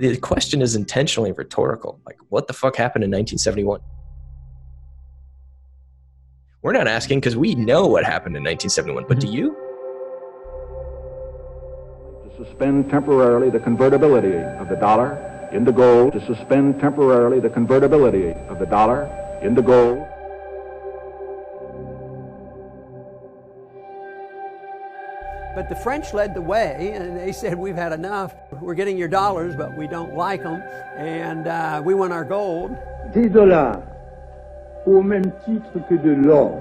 The question is intentionally rhetorical. Like, what the fuck happened in 1971? We're not asking because we know what happened in 1971, but do you? To suspend temporarily the convertibility of the dollar into gold, to suspend temporarily the convertibility of the dollar into gold. But the French led the way, and they said, we've had enough. We're getting your dollars, but we don't like them, and we want our gold. Des dollars, au même titre que de l'or,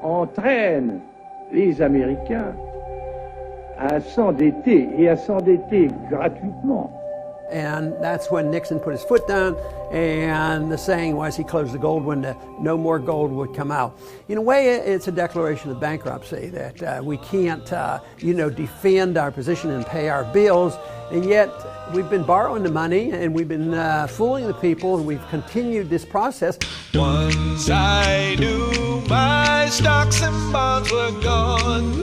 entraînent les Américains à s'endetter et à s'endetter gratuitement. And that's when Nixon put his foot down, and the saying was he closed the gold window, no more gold would come out. In a way, it's a declaration of bankruptcy that we can't, defend our position and pay our bills, and yet we've been borrowing the money and we've been fooling the people, and we've continued this process. Once I knew my stocks and bonds were gone,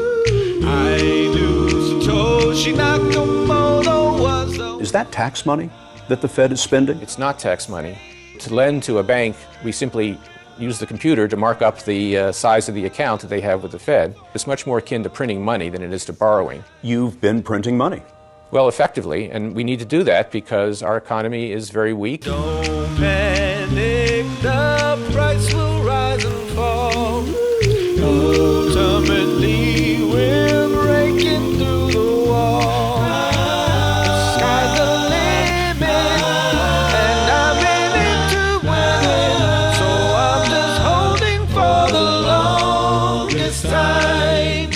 I knew Satoshi Nakamoto was the... Is that tax money that the Fed is spending? It's not tax money. To lend to a bank, we simply use the computer to mark up the size of the account that they have with the Fed. It's much more akin to printing money than it is to borrowing. You've been printing money. Well, effectively, and we need to do that because our economy is very weak. Don't panic, the price will rise and fall. Ultimately, we're breaking through the wall. The sky's the limit, and I'm in it to win it. So I'm just holding for the longest time.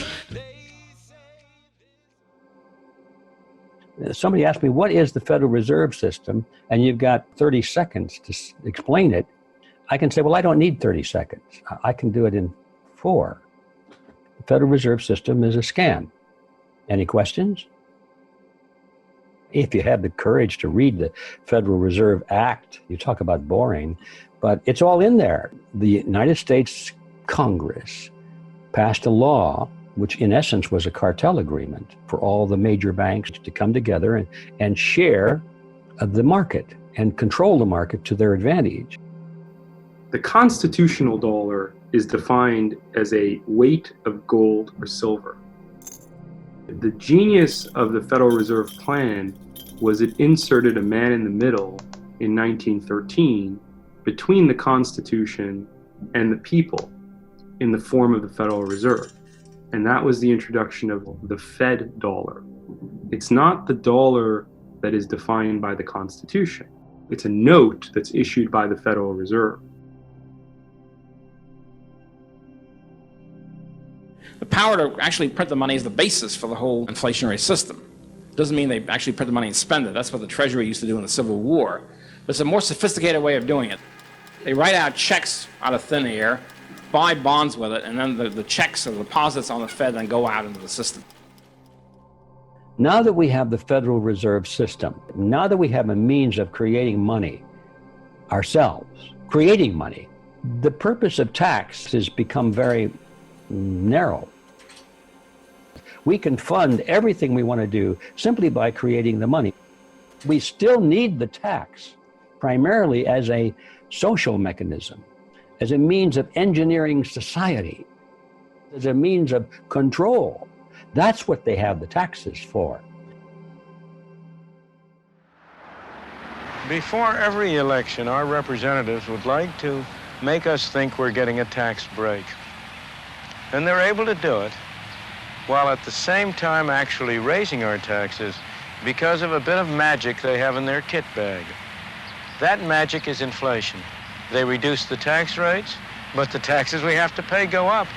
Somebody asked me, what is the Federal Reserve System? And you've got 30 seconds to explain it. I can say, well, I don't need 30 seconds. I can do it in 4. The Federal Reserve System is a scam. Any questions? If you have the courage to read the Federal Reserve Act, you talk about boring, but it's all in there. The United States Congress passed a law which in essence was a cartel agreement for all the major banks to come together and share the market and control the market to their advantage. The constitutional dollar is defined as a weight of gold or silver. The genius of the Federal Reserve Plan was it inserted a man in the middle in 1913 between the Constitution and the people in the form of the Federal Reserve. And that was the introduction of the Fed dollar. It's not the dollar that is defined by the Constitution. It's a note that's issued by the Federal Reserve. The power to actually print the money is the basis for the whole inflationary system. Doesn't mean they actually print the money and spend it. That's what the Treasury used to do in the Civil War. But it's a more sophisticated way of doing it. They write out checks out of thin air, buy bonds with it, and then the checks or the deposits on the Fed then go out into the system. Now that we have the Federal Reserve System, now that we have a means of creating money ourselves, creating money, the purpose of tax has become very narrow. We can fund everything we want to do simply by creating the money. We still need the tax primarily as a social mechanism, as a means of engineering society, as a means of control. That's what they have the taxes for. Before every election, our representatives would like to make us think we're getting a tax break. And they're able to do it while at the same time actually raising our taxes because of a bit of magic they have in their kit bag. That magic is inflation. They reduce the tax rates, but the taxes we have to pay go up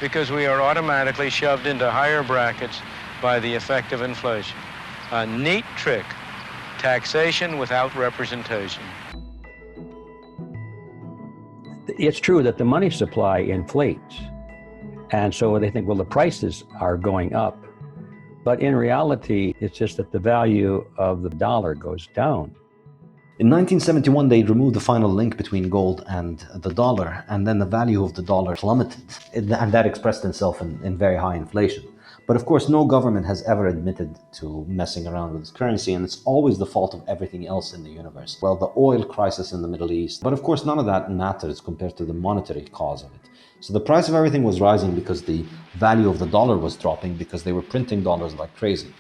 because we are automatically shoved into higher brackets by the effect of inflation. A neat trick, taxation without representation. It's true that the money supply inflates. And so they think, well, the prices are going up. But in reality, it's just that the value of the dollar goes down. In 1971, they removed the final link between gold and the dollar, and then the value of the dollar plummeted. And that expressed itself in very high inflation. But of course, no government has ever admitted to messing around with its currency, and it's always the fault of everything else in the universe. Well, the oil crisis in the Middle East. But of course, none of that matters compared to the monetary cause of it. So the price of everything was rising because the value of the dollar was dropping, because they were printing dollars like crazy.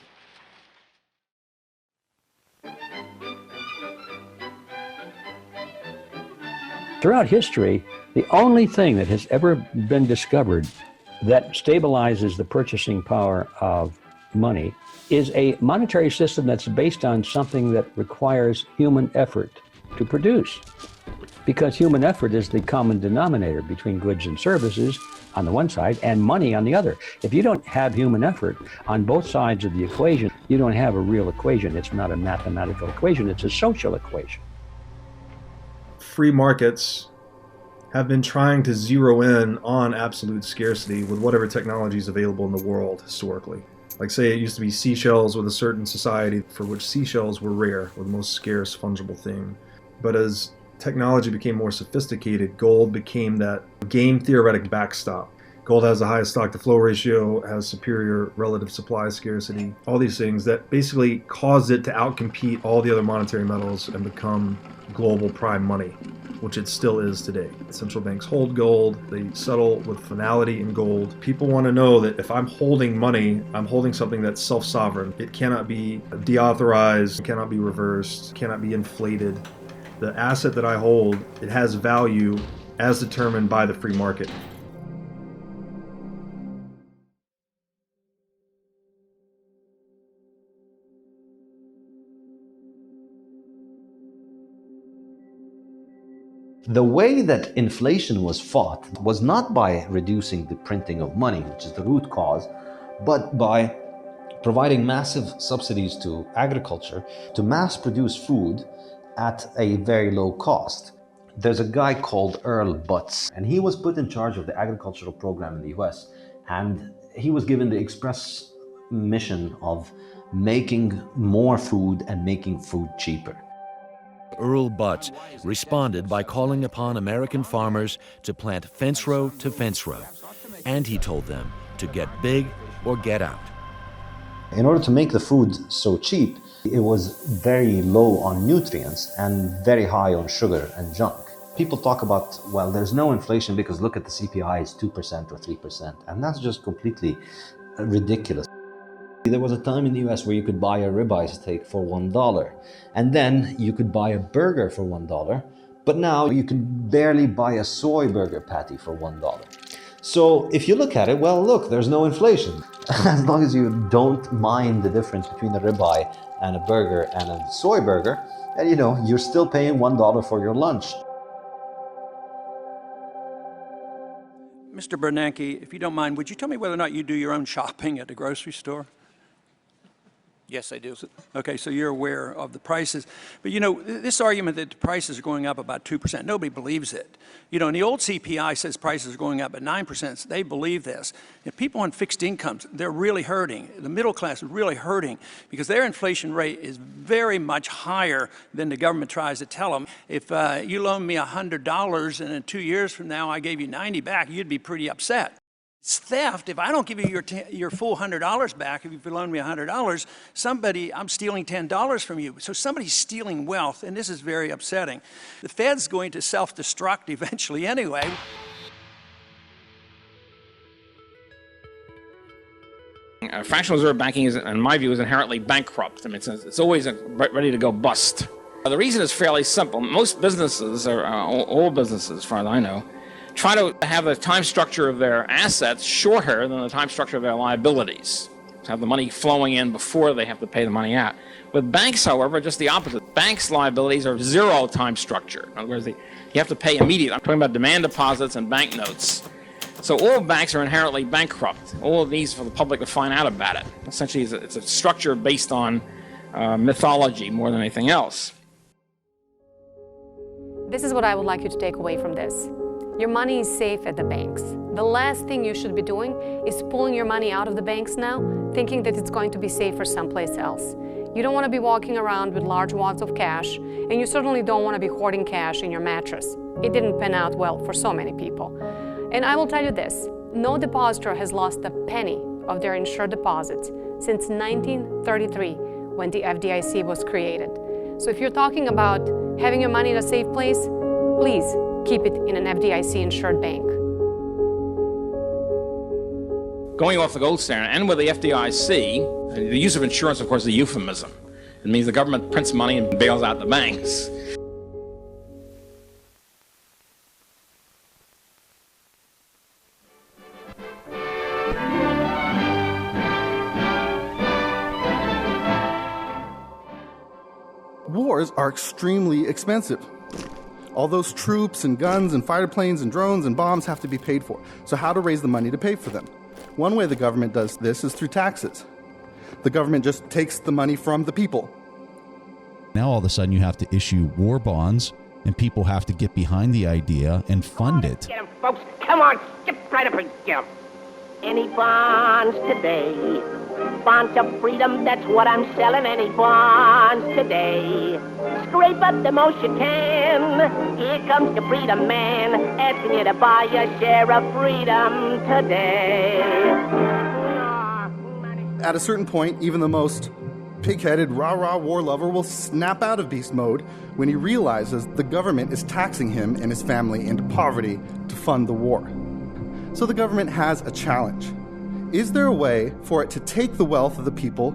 Throughout history, the only thing that has ever been discovered that stabilizes the purchasing power of money is a monetary system that's based on something that requires human effort to produce. Because human effort is the common denominator between goods and services on the one side and money on the other. If you don't have human effort on both sides of the equation, you don't have a real equation. It's not a mathematical equation, it's a social equation. Free markets have been trying to zero in on absolute scarcity with whatever technology is available in the world historically. Like, say it used to be seashells with a certain society for which seashells were rare, or the most scarce fungible thing. But as technology became more sophisticated, gold became that game theoretic backstop. Gold has the highest stock-to-flow ratio, has superior relative supply scarcity, all these things that basically caused it to outcompete all the other monetary metals and become global prime money, which it still is today. Central banks hold gold, they settle with finality in gold. People want to know that if I'm holding money, I'm holding something that's self-sovereign. It cannot be deauthorized, it cannot be reversed, it cannot be inflated. The asset that I hold, it has value as determined by the free market. The way that inflation was fought was not by reducing the printing of money, which is the root cause, but by providing massive subsidies to agriculture to mass produce food at a very low cost. There's a guy called Earl Butz, and he was put in charge of the agricultural program in the US, and he was given the express mission of making more food and making food cheaper. Earl Butz responded by calling upon American farmers to plant fence row to fence row, and he told them to get big or get out. In order to make the food so cheap, it was very low on nutrients and very high on sugar and junk. People talk about, well, there's no inflation because look at the CPI, it's 2% or 3%, and that's just completely ridiculous. There was a time in the US where you could buy a ribeye steak for $1, and then you could buy a burger for $1, but now you can barely buy a soy burger patty for $1. So if you look at it, well, look, there's no inflation. As long as you don't mind the difference between a ribeye and a burger and a soy burger, and you're still paying $1 for your lunch. Mr. Bernanke, if you don't mind, would you tell me whether or not you do your own shopping at the grocery store? Yes, I do. Okay, so you're aware of the prices. But this argument that the prices are going up about 2%, nobody believes it. And the old CPI says prices are going up at 9%, so they believe this. And people on fixed incomes, they're really hurting. The middle class is really hurting because their inflation rate is very much higher than the government tries to tell them. If you loan me $100 and in 2 years from now I gave you 90 back, you'd be pretty upset. It's theft. If I don't give you your full $100 back, if you loan me $100, I'm stealing $10 from you. So somebody's stealing wealth, and this is very upsetting. The Fed's going to self-destruct eventually anyway. Fractional reserve banking is, in my view, is inherently bankrupt. I mean, it's always ready to go bust. The reason is fairly simple. Most businesses, or all businesses, as far as I know, try to have the time structure of their assets shorter than the time structure of their liabilities. To have the money flowing in before they have to pay the money out. With banks, however, just the opposite. Banks' liabilities are zero time structure. In other words, you have to pay immediately. I'm talking about demand deposits and banknotes. So all banks are inherently bankrupt. All it needs for the public to find out about it. Essentially, it's a structure based on mythology more than anything else. This is what I would like you to take away from this. Your money is safe at the banks. The last thing you should be doing is pulling your money out of the banks now, thinking that it's going to be safer someplace else. You don't want to be walking around with large wads of cash, and you certainly don't want to be hoarding cash in your mattress. It didn't pan out well for so many people. And I will tell you this, no depositor has lost a penny of their insured deposits since 1933, when the FDIC was created. So if you're talking about having your money in a safe place, please keep it in an FDIC-insured bank. Going off the gold standard, and with the FDIC, the use of insurance, of course, is a euphemism. It means the government prints money and bails out the banks. Wars are extremely expensive. All those troops and guns and fighter planes and drones and bombs have to be paid for. So how to raise the money to pay for them? One way the government does this is through taxes. The government just takes the money from the people. Now all of a sudden you have to issue war bonds, and people have to get behind the idea and fund it. Get 'em, folks. Come on, skip right up and get 'em. Any bonds today? Bonds of freedom, that's what I'm selling. Any bonds today? Scrape up the most you can. Here comes the freedom man, asking you to buy a share of freedom today. At a certain point, even the most pig-headed, rah-rah war lover will snap out of beast mode when he realizes the government is taxing him and his family into poverty to fund the war. So the government has a challenge. Is there a way for it to take the wealth of the people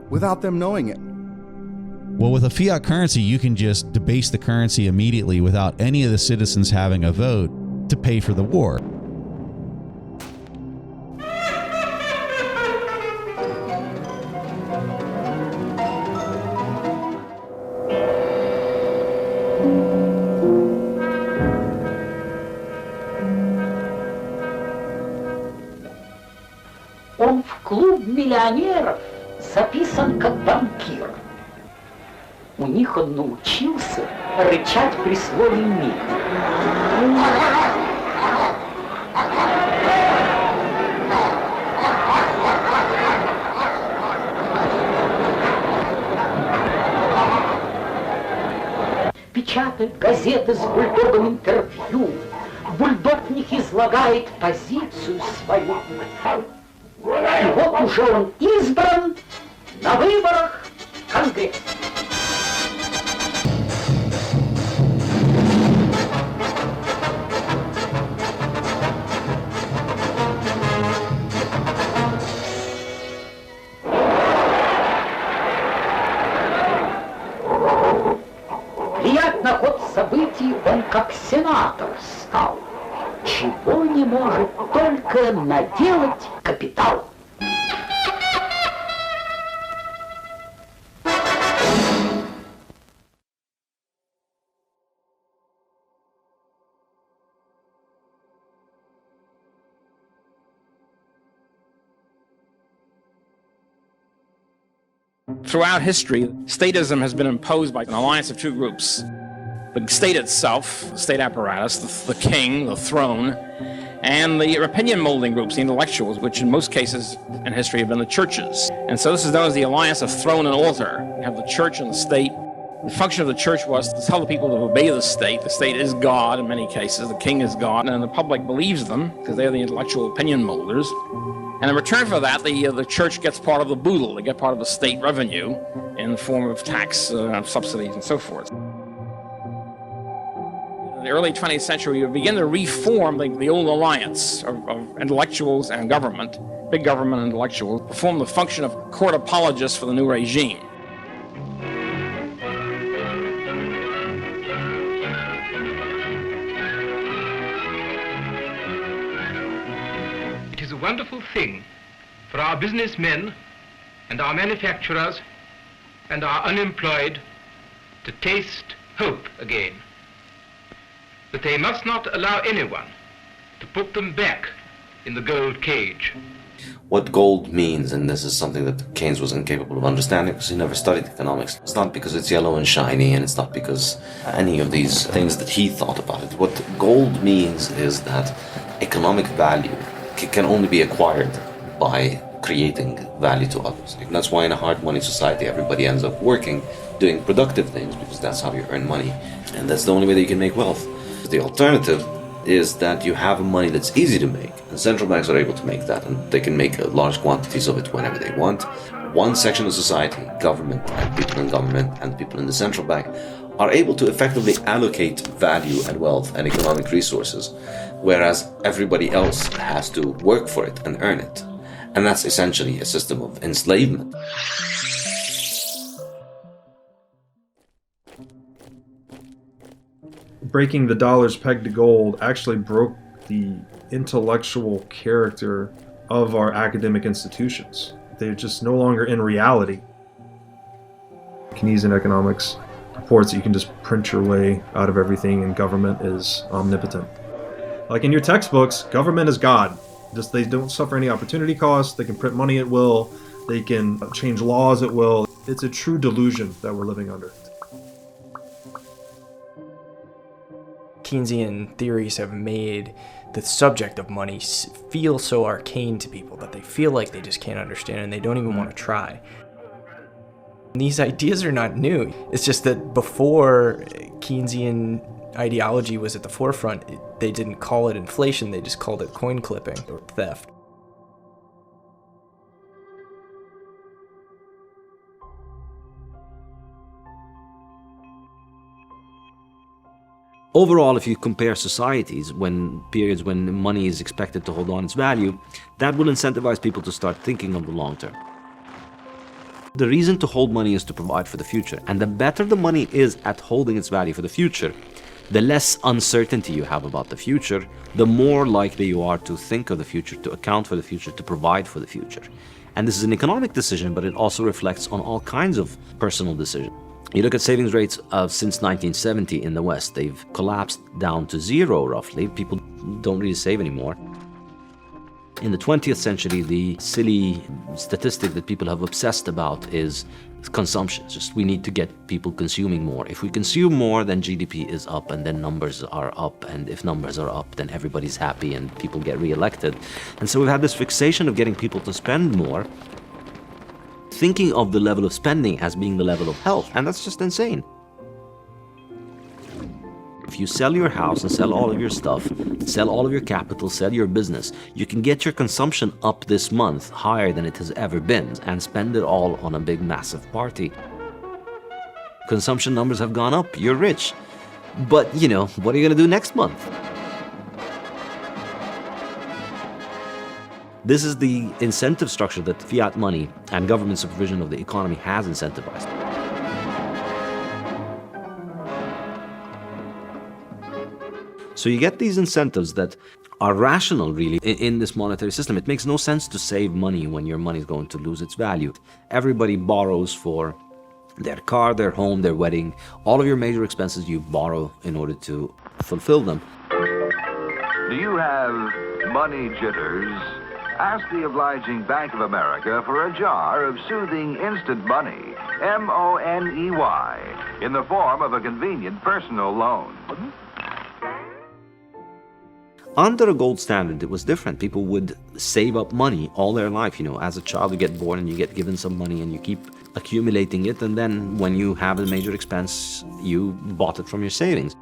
without them knowing it? Well, with a fiat currency, you can just debase the currency immediately without any of the citizens having a vote to pay for the war. Он в клуб миллионеров записан как банкир. У них он научился рычать при слове «мир». Печатают газеты с бульдогом интервью. Бульдог в них излагает позицию свою. И вот уже он избран на выборах в Конгресс. Влиять на ход событий он как сенатор стал. Чего не может только наделать капитал. Throughout history, statism has been imposed by an alliance of two groups. The state itself, the state apparatus, the king, the throne, and the opinion-molding groups, the intellectuals, which in most cases in history have been the churches. And so this is known as the alliance of throne and altar. You have the church and the state. The function of the church was to tell the people to obey the state. The state is God in many cases. The king is God, and the public believes them because they're the intellectual opinion molders. And in return for that, the church gets part of the boodle. They get part of the state revenue in the form of tax, subsidies, and so forth. In the early 20th century, we begin to reform the old alliance of intellectuals and government, big government intellectuals, perform the function of court apologists for the new regime. It is a wonderful thing for our businessmen and our manufacturers and our unemployed to taste hope again. But they must not allow anyone to put them back in the gold cage. What gold means, and this is something that Keynes was incapable of understanding because he never studied economics, it's not because it's yellow and shiny, and it's not because any of these things that he thought about it. What gold means is that economic value can only be acquired by creating value to others. And that's why in a hard money society everybody ends up working, doing productive things, because that's how you earn money, and that's the only way that you can make wealth. The alternative is that you have money that's easy to make, and central banks are able to make that, and they can make large quantities of it whenever they want. One section of society, government and people in government and people in the central bank, are able to effectively allocate value and wealth and economic resources, whereas everybody else has to work for it and earn it. And that's essentially a system of enslavement. Breaking the dollar's peg to gold actually broke the intellectual character of our academic institutions. They're just no longer in reality. Keynesian economics reports that you can just print your way out of everything and government is omnipotent. Like in your textbooks, government is God. Just they don't suffer any opportunity costs, they can print money at will, they can change laws at will. It's a true delusion that we're living under. Keynesian theories have made the subject of money feel so arcane to people that they feel like they just can't understand and they don't even want to try. And these ideas are not new. It's just that before Keynesian ideology was at the forefront, they didn't call it inflation, they just called it coin clipping or theft. Overall, if you compare societies, periods when money is expected to hold on its value, that will incentivize people to start thinking of the long term. The reason to hold money is to provide for the future, and the better the money is at holding its value for the future, the less uncertainty you have about the future, the more likely you are to think of the future, to account for the future, to provide for the future. And this is an economic decision, but it also reflects on all kinds of personal decisions. You look at savings rates since 1970 in the West, they've collapsed down to zero roughly. People don't really save anymore. In the 20th century, the silly statistic that people have obsessed about is consumption. It's just we need to get people consuming more. If we consume more, then GDP is up and then numbers are up. And if numbers are up, then everybody's happy and people get reelected. And so we've had this fixation of getting people to spend more, thinking of the level of spending as being the level of health, and that's just insane. If you sell your house and sell all of your stuff, sell all of your capital, sell your business, you can get your consumption up this month higher than it has ever been and spend it all on a big massive party. Consumption numbers have gone up, you're rich. But, you know, what are you going to do next month? This is the incentive structure that fiat money and government supervision of the economy has incentivized. So you get these incentives that are rational, really, in this monetary system. It makes no sense to save money when your money is going to lose its value. Everybody borrows for their car, their home, their wedding. All of your major expenses you borrow in order to fulfill them. Do you have money jitters? Ask the obliging Bank of America for a jar of soothing instant money, M-O-N-E-Y, in the form of a convenient personal loan. Under a gold standard, it was different. People would save up money all their life. You know, as a child, you get born and you get given some money and you keep accumulating it. And then when you have a major expense, you bought it from your savings.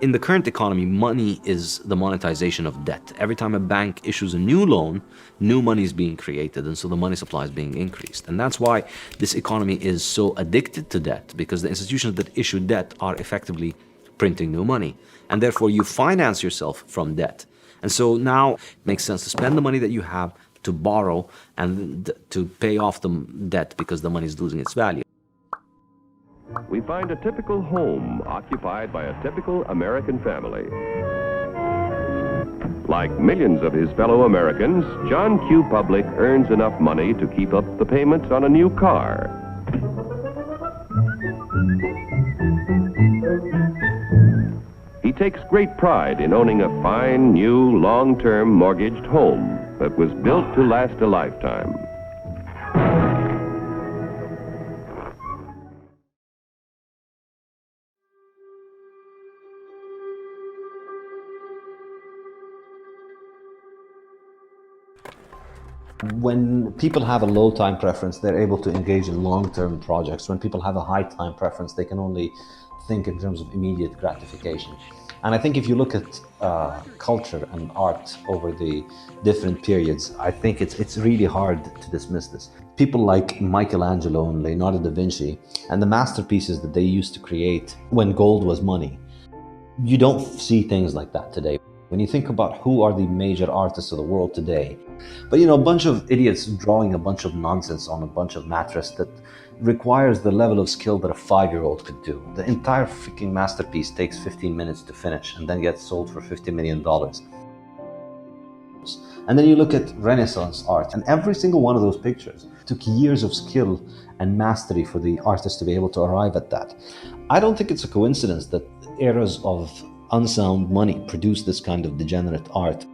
In the current economy, money is the monetization of debt. Every time a bank issues a new loan, new money is being created, and so the money supply is being increased. And that's why this economy is so addicted to debt, because the institutions that issue debt are effectively printing new money. And therefore, you finance yourself from debt. And so now it makes sense to spend the money that you have to borrow and to pay off the debt because the money is losing its value. We find a typical home occupied by a typical American family. Like millions of his fellow Americans, John Q. Public earns enough money to keep up the payments on a new car. He takes great pride in owning a fine, new, long-term mortgaged home that was built to last a lifetime. When people have a low time preference, they're able to engage in long-term projects. When people have a high time preference, they can only think in terms of immediate gratification. And I think if you look at culture and art over the different periods, I think it's really hard to dismiss this. People like Michelangelo and Leonardo da Vinci and the masterpieces that they used to create when gold was money, you don't see things like that today. When you think about who are the major artists of the world today, but a bunch of idiots drawing a bunch of nonsense on a bunch of mattress that requires the level of skill that a 5-year-old could do. The entire freaking masterpiece takes 15 minutes to finish and then gets sold for $50 million. And then you look at Renaissance art, and every single one of those pictures took years of skill and mastery for the artist to be able to arrive at that. I don't think it's a coincidence that eras of unsound money produce this kind of degenerate art.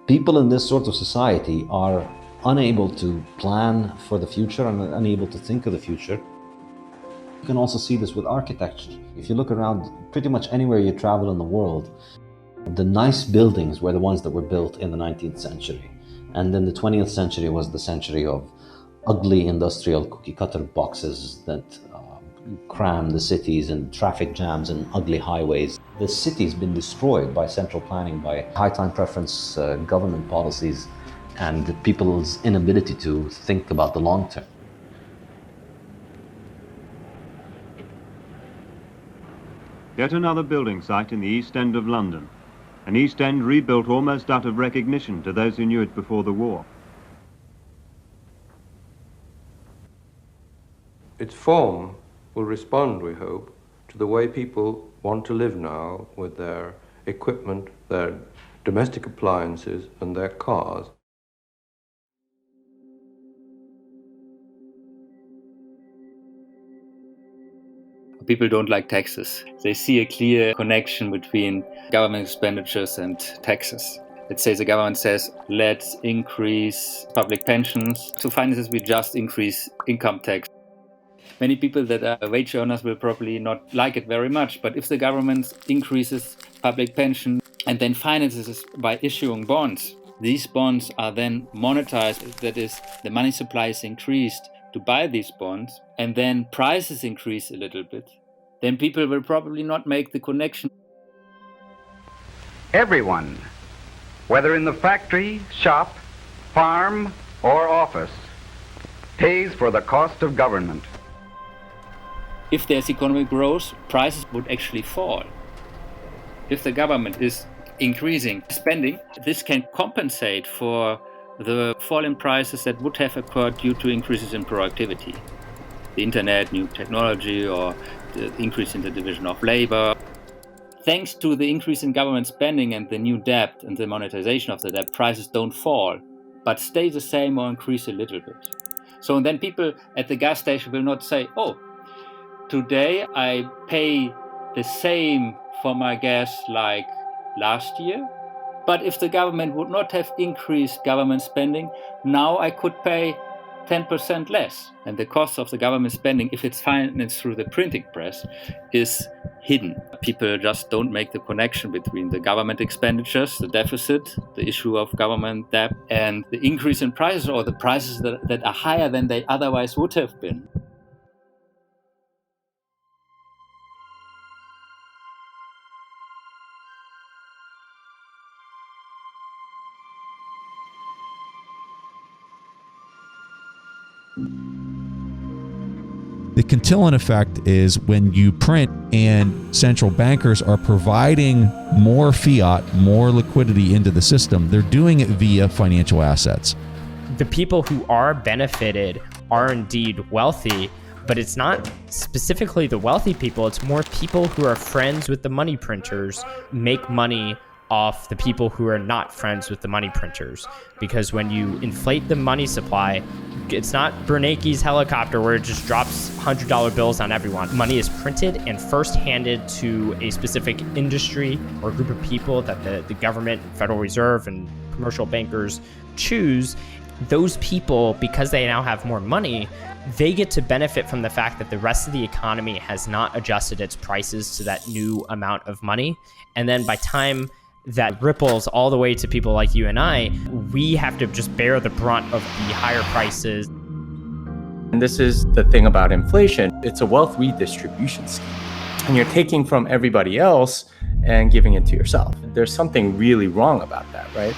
People in this sort of society are unable to plan for the future and unable to think of the future. You can also see this with architecture. If you look around pretty much anywhere you travel in the world, the nice buildings were the ones that were built in the 19th century. And then the 20th century was the century of ugly industrial cookie-cutter boxes that cram the cities and traffic jams and ugly highways. The city's been destroyed by central planning, by high time preference government policies, and people's inability to think about the long term. Yet another building site in the East End of London. An East End rebuilt almost out of recognition to those who knew it before the war. Its form will respond, we hope, to the way people want to live now with their equipment, their domestic appliances, and their cars. People don't like taxes. They see a clear connection between government expenditures and taxes. Let's say the government says, let's increase public pensions. To finance this, we just increase income tax. Many people that are wage earners will probably not like it very much, but if the government increases public pension and then finances this by issuing bonds, these bonds are then monetized. That is, the money supply is increased to buy these bonds, and then prices increase a little bit, then people will probably not make the connection. Everyone, whether in the factory, shop, farm, or office, pays for the cost of government. If there's economic growth, prices would actually fall. If the government is increasing spending, this can compensate for the fall in prices that would have occurred due to increases in productivity. The internet, new technology, or the increase in the division of labor. Thanks to the increase in government spending and the new debt and the monetization of the debt, prices don't fall, but stay the same or increase a little bit. So then people at the gas station will not say, oh, today I pay the same for my gas like last year. But if the government would not have increased government spending, now I could pay 10% less. And the cost of the government spending, if it's financed through the printing press, is hidden. People just don't make the connection between the government expenditures, the deficit, the issue of government debt, and the increase in prices, or the prices that are higher than they otherwise would have been. The Cantillon effect is when you print and central bankers are providing more fiat, more liquidity into the system. They're doing it via financial assets. The people who are benefited are indeed wealthy, but it's not specifically the wealthy people. It's more people who are friends with the money printers make money off the people who are not friends with the money printers. Because when you inflate the money supply, it's not Bernanke's helicopter where it just drops $100 bills on everyone. Money is printed and first handed to a specific industry or group of people that the government, Federal Reserve, and commercial bankers choose. Those people, because they now have more money, they get to benefit from the fact that the rest of the economy has not adjusted its prices to that new amount of money. And then by time that ripples all the way to people like you and I, we have to just bear the brunt of the higher prices. And this is the thing about inflation. It's a wealth redistribution scheme. And you're taking from everybody else and giving it to yourself. There's something really wrong about that, right?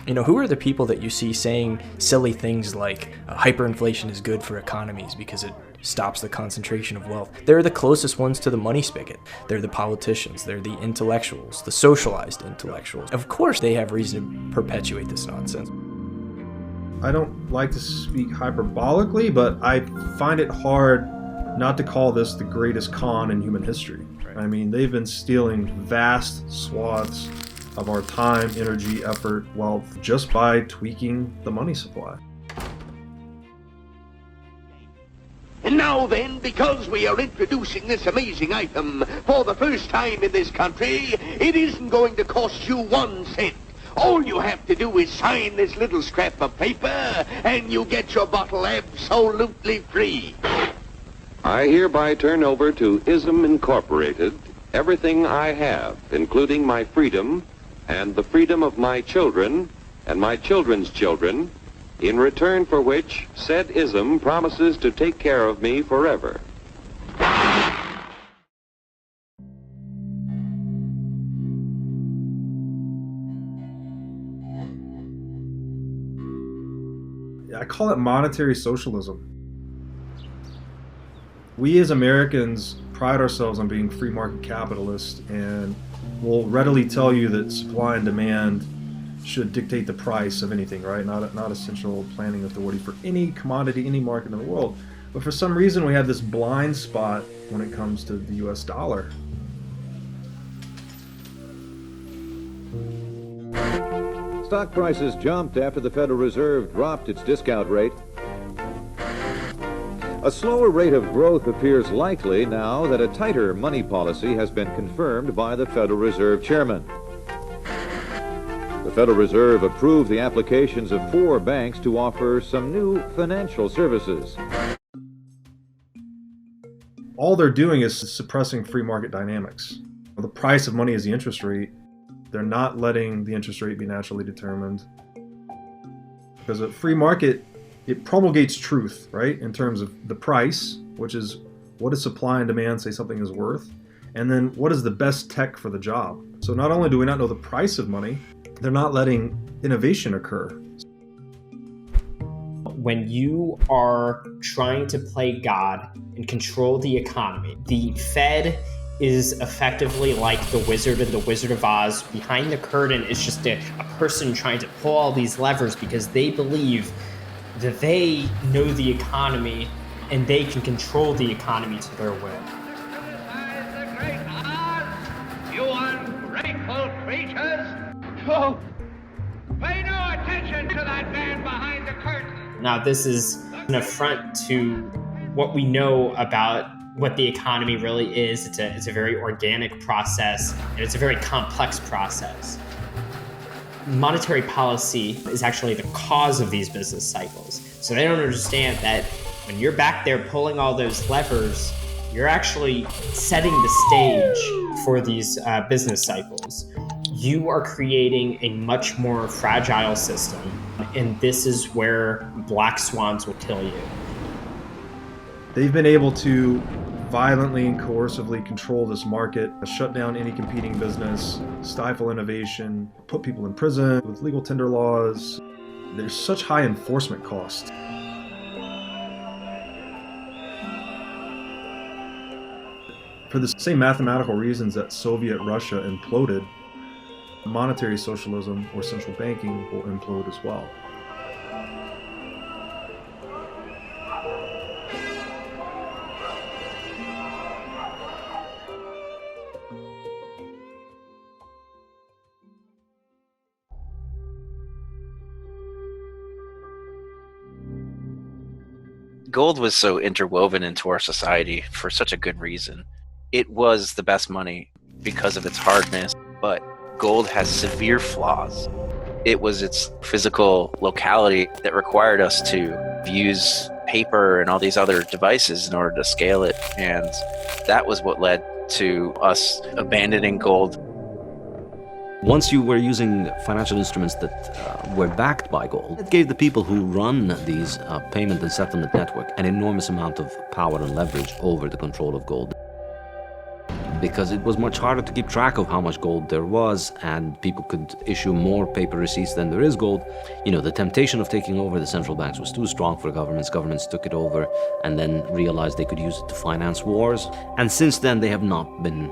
You know, who are the people that you see saying silly things like hyperinflation is good for economies because it stops the concentration of wealth? They're the closest ones to the money spigot. They're the politicians, they're the intellectuals, the socialized intellectuals. Of course they have reason to perpetuate this nonsense. I don't like to speak hyperbolically, but I find it hard not to call this the greatest con in human history. Right. I mean, they've been stealing vast swaths of our time, energy, effort, wealth, just by tweaking the money supply. And now then, because we are introducing this amazing item for the first time in this country, it isn't going to cost you 1 cent. All you have to do is sign this little scrap of paper, and you get your bottle absolutely free. I hereby turn over to ISM Incorporated everything I have, including my freedom and the freedom of my children and my children's children, in return for which said ISM promises to take care of me forever. I call it monetary socialism. We as Americans pride ourselves on being free market capitalists, and will readily tell you that supply and demand should dictate the price of anything, right? Not a central planning authority for any commodity, any market in the world. But for some reason we have this blind spot when it comes to the US dollar. Stock prices jumped after the Federal Reserve dropped its discount rate. A slower rate of growth appears likely now that a tighter money policy has been confirmed by the Federal Reserve Chairman. The Federal Reserve approved the applications of 4 banks to offer some new financial services. All they're doing is suppressing free market dynamics. The price of money is the interest rate. They're not letting the interest rate be naturally determined. Because a free market, it promulgates truth, right? In terms of the price, which is what does supply and demand say something is worth, and then what is the best tech for the job. So not only do we not know the price of money, they're not letting innovation occur. When you are trying to play God and control the economy, the Fed is effectively like the wizard in the Wizard of Oz. Behind the curtain is just a person trying to pull all these levers because they believe that they know the economy and they can control the economy to their will. You ungrateful creatures! Oh, pay no attention to that man behind the curtain! Now, this is an affront to what we know about what the economy really is. It's a very organic process, and it's a very complex process. Monetary policy is actually the cause of these business cycles. So they don't understand that when you're back there pulling all those levers, you're actually setting the stage for these business cycles. You are creating a much more fragile system, and this is where black swans will kill you. They've been able to violently and coercively control this market, shut down any competing business, stifle innovation, put people in prison with legal tender laws. There's such high enforcement costs. For the same mathematical reasons that Soviet Russia imploded, monetary socialism or central banking will implode as well. Gold was so interwoven into our society for such a good reason. It was the best money because of its hardness, but gold has severe flaws. It was its physical locality that required us to use paper and all these other devices in order to scale it, and that was what led to us abandoning gold. Once you were using financial instruments that were backed by gold, it gave the people who run these payment and settlement network an enormous amount of power and leverage over the control of gold. Because it was much harder to keep track of how much gold there was, and people could issue more paper receipts than there is gold. You know, the temptation of taking over the central banks was too strong for governments. Governments took it over and then realized they could use it to finance wars. And since then, they have not been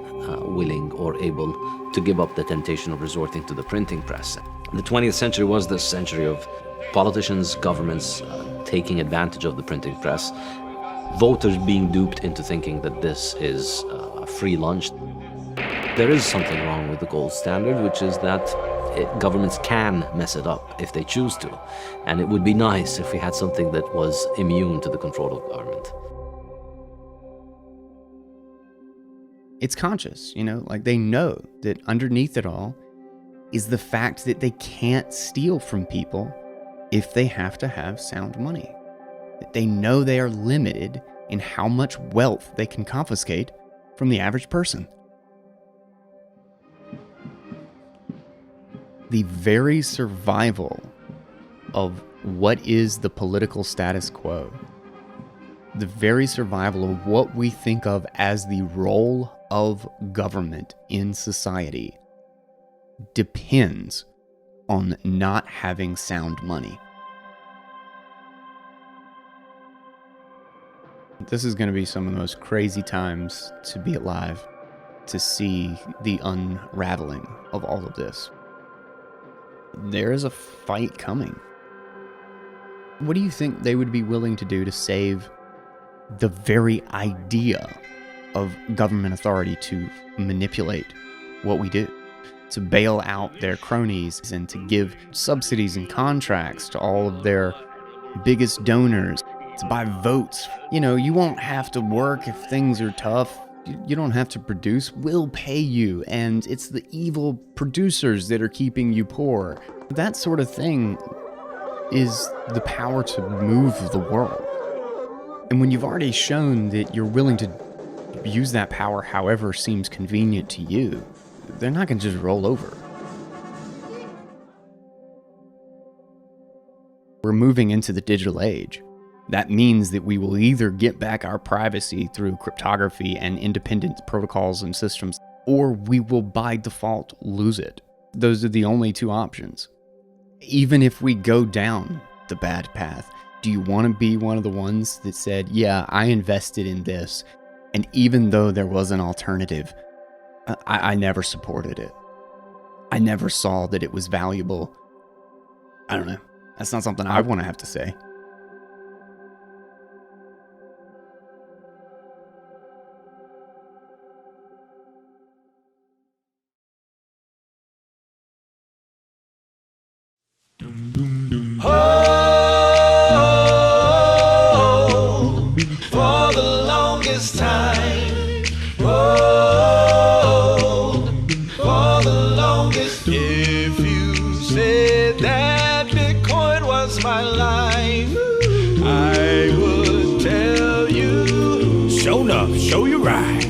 willing or able to give up the temptation of resorting to the printing press. The 20th century was the century of politicians, governments taking advantage of the printing press, voters being duped into thinking that this is a free lunch. There is something wrong with the gold standard, which is that governments can mess it up if they choose to. And it would be nice if we had something that was immune to the control of government. It's conscious, you know, like they know that underneath it all is the fact that they can't steal from people if they have to have sound money. That they know they are limited in how much wealth they can confiscate from the average person. The very survival of what is the political status quo, the very survival of what we think of as the role of government in society depends on not having sound money. This is going to be some of the most crazy times to be alive, to see the unraveling of all of this. There is a fight coming. What do you think they would be willing to do to save the very idea of government authority to manipulate what we do, to bail out their cronies and to give subsidies and contracts to all of their biggest donors, to buy votes? You know, you won't have to work if things are tough. You don't have to produce. We'll pay you, and it's the evil producers that are keeping you poor. That sort of thing is the power to move the world. And when you've already shown that you're willing to use that power however seems convenient to you, they're not going to just roll over. We're moving into the digital age. That means that we will either get back our privacy through cryptography and independent protocols and systems, or we will by default lose it. Those are the only two options. Even if we go down the bad path, do you want to be one of the ones that said, yeah, I invested in this, and even though there was an alternative, I never supported it. I never saw that it was valuable. I don't know. That's not something I want to have to say. For the longest time, for the longest. If you said that Bitcoin was my life, I would tell you, show enough, show you right.